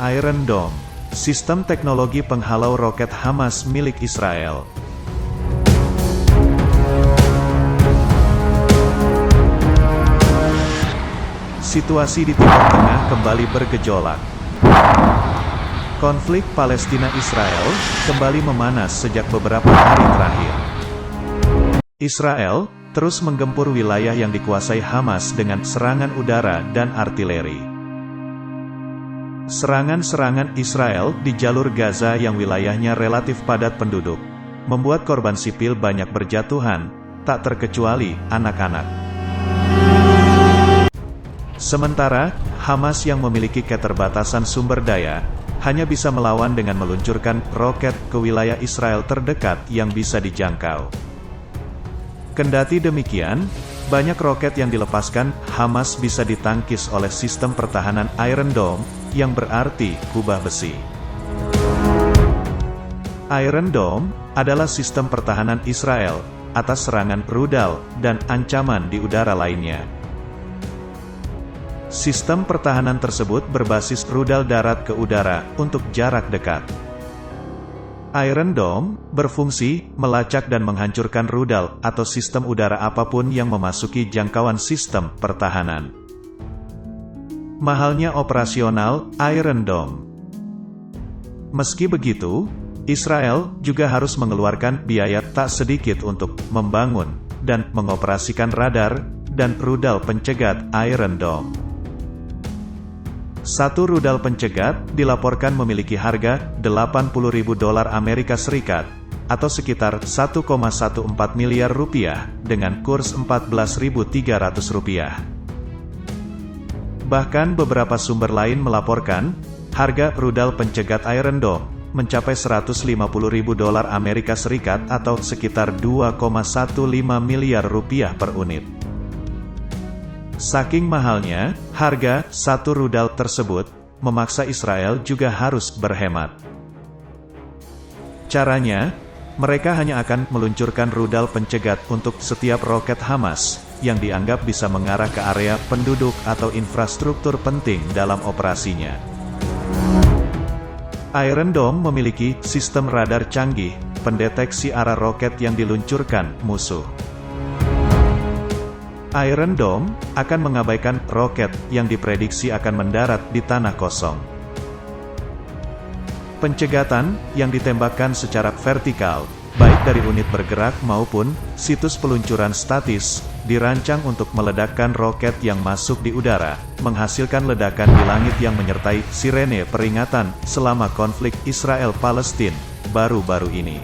Iron Dome, sistem teknologi penghalau roket Hamas milik Israel. Situasi di Timur Tengah kembali bergejolak. Konflik Palestina-Israel kembali memanas sejak beberapa hari terakhir. Israel terus menggempur wilayah yang dikuasai Hamas dengan serangan udara dan artileri. Serangan-serangan Israel di jalur Gaza yang wilayahnya relatif padat penduduk, membuat korban sipil banyak berjatuhan, tak terkecuali anak-anak. Sementara, Hamas yang memiliki keterbatasan sumber daya, hanya bisa melawan dengan meluncurkan roket ke wilayah Israel terdekat yang bisa dijangkau. Kendati demikian, banyak roket yang dilepaskan Hamas bisa ditangkis oleh sistem pertahanan Iron Dome, yang berarti kubah besi. Iron Dome adalah sistem pertahanan Israel atas serangan rudal dan ancaman di udara lainnya. Sistem pertahanan tersebut berbasis rudal darat ke udara untuk jarak dekat. Iron Dome berfungsi melacak dan menghancurkan rudal atau sistem udara apapun yang memasuki jangkauan sistem pertahanan. Mahalnya operasional Iron Dome. Meski begitu, Israel juga harus mengeluarkan biaya tak sedikit untuk membangun dan mengoperasikan radar dan rudal pencegat Iron Dome. Satu rudal pencegat dilaporkan memiliki harga $80.000 Amerika Serikat atau sekitar 1,14 miliar rupiah dengan kurs Rp14.300. Bahkan beberapa sumber lain melaporkan harga rudal pencegat Iron Dome mencapai $150.000 Amerika Serikat atau sekitar 2,15 miliar rupiah per unit. Saking mahalnya, harga satu rudal tersebut memaksa Israel juga harus berhemat. Caranya, mereka hanya akan meluncurkan rudal pencegat untuk setiap roket Hamas yang dianggap bisa mengarah ke area penduduk atau infrastruktur penting dalam operasinya. Iron Dome memiliki sistem radar canggih pendeteksi arah roket yang diluncurkan musuh. Iron Dome akan mengabaikan roket yang diprediksi akan mendarat di tanah kosong. Pencegatan yang ditembakkan secara vertikal, baik dari unit bergerak maupun situs peluncuran statis, dirancang untuk meledakkan roket yang masuk di udara, menghasilkan ledakan di langit yang menyertai sirene peringatan selama konflik Israel-Palestina baru-baru ini.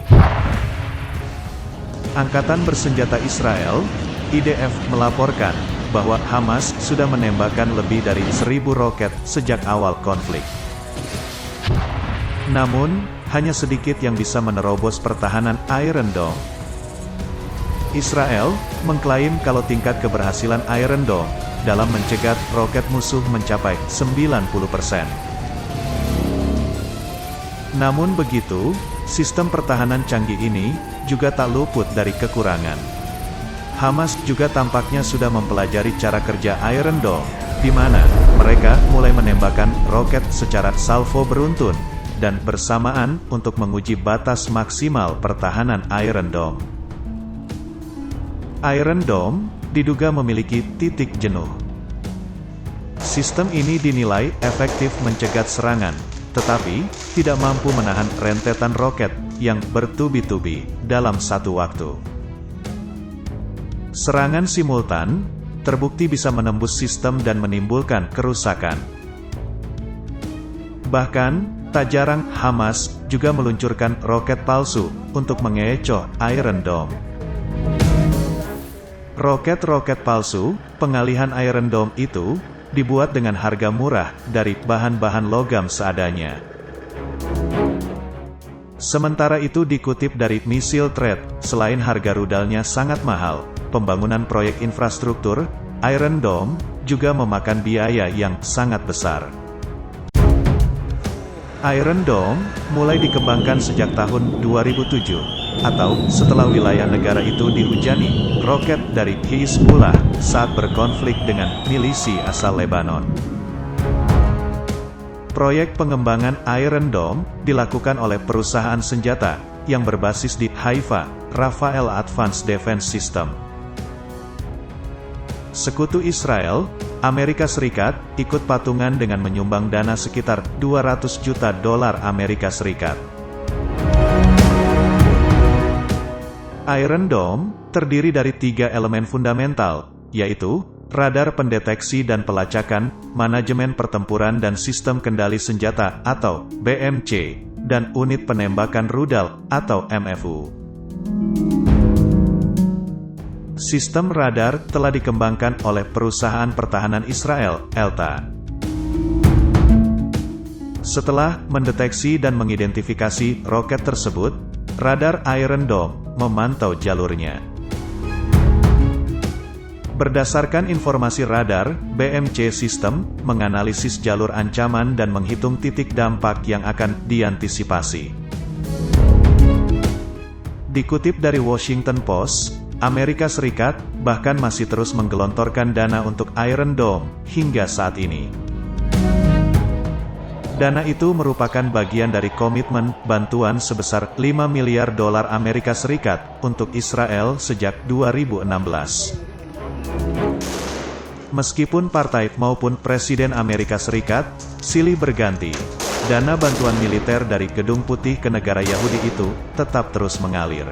Angkatan Bersenjata Israel, IDF, melaporkan bahwa Hamas sudah menembakkan lebih dari 1.000 roket sejak awal konflik. Namun, hanya sedikit yang bisa menerobos pertahanan Iron Dome. Israel mengklaim kalau tingkat keberhasilan Iron Dome dalam mencegat roket musuh mencapai 90%. Namun begitu, sistem pertahanan canggih ini juga tak luput dari kekurangan. Hamas juga tampaknya sudah mempelajari cara kerja Iron Dome, di mana mereka mulai menembakkan roket secara salvo beruntun dan bersamaan untuk menguji batas maksimal pertahanan Iron Dome. Iron Dome diduga memiliki titik jenuh. Sistem ini dinilai efektif mencegat serangan, tetapi tidak mampu menahan rentetan roket yang bertubi-tubi dalam satu waktu. Serangan simultan terbukti bisa menembus sistem dan menimbulkan kerusakan. Bahkan, tak jarang Hamas juga meluncurkan roket palsu untuk mengecoh Iron Dome. Roket-roket palsu, pengalihan Iron Dome itu, dibuat dengan harga murah dari bahan-bahan logam seadanya. Sementara itu dikutip dari Missile Trade, selain harga rudalnya sangat mahal, pembangunan proyek infrastruktur, Iron Dome, juga memakan biaya yang sangat besar. Iron Dome mulai dikembangkan sejak tahun 2007, atau setelah wilayah negara itu dihujani roket dari Hizbullah saat berkonflik dengan milisi asal Lebanon. Proyek pengembangan Iron Dome dilakukan oleh perusahaan senjata yang berbasis di Haifa, Rafael Advanced Defense System. Sekutu Israel, Amerika Serikat, ikut patungan dengan menyumbang dana sekitar 200 juta dolar Amerika Serikat. Iron Dome terdiri dari 3 elemen fundamental, yaitu radar pendeteksi dan pelacakan, manajemen pertempuran dan sistem kendali senjata atau BMC, dan unit penembakan rudal atau MFU. Sistem radar telah dikembangkan oleh perusahaan pertahanan Israel, Elta. Setelah mendeteksi dan mengidentifikasi roket tersebut, radar Iron Dome memantau jalurnya. Berdasarkan informasi radar, BMC System menganalisis jalur ancaman dan menghitung titik dampak yang akan diantisipasi. Dikutip dari Washington Post, Amerika Serikat bahkan masih terus menggelontorkan dana untuk Iron Dome hingga saat ini. Dana itu merupakan bagian dari komitmen bantuan sebesar 5 miliar dolar Amerika Serikat untuk Israel sejak 2016. Meskipun partai maupun Presiden Amerika Serikat silih berganti, dana bantuan militer dari Gedung Putih ke negara Yahudi itu tetap terus mengalir.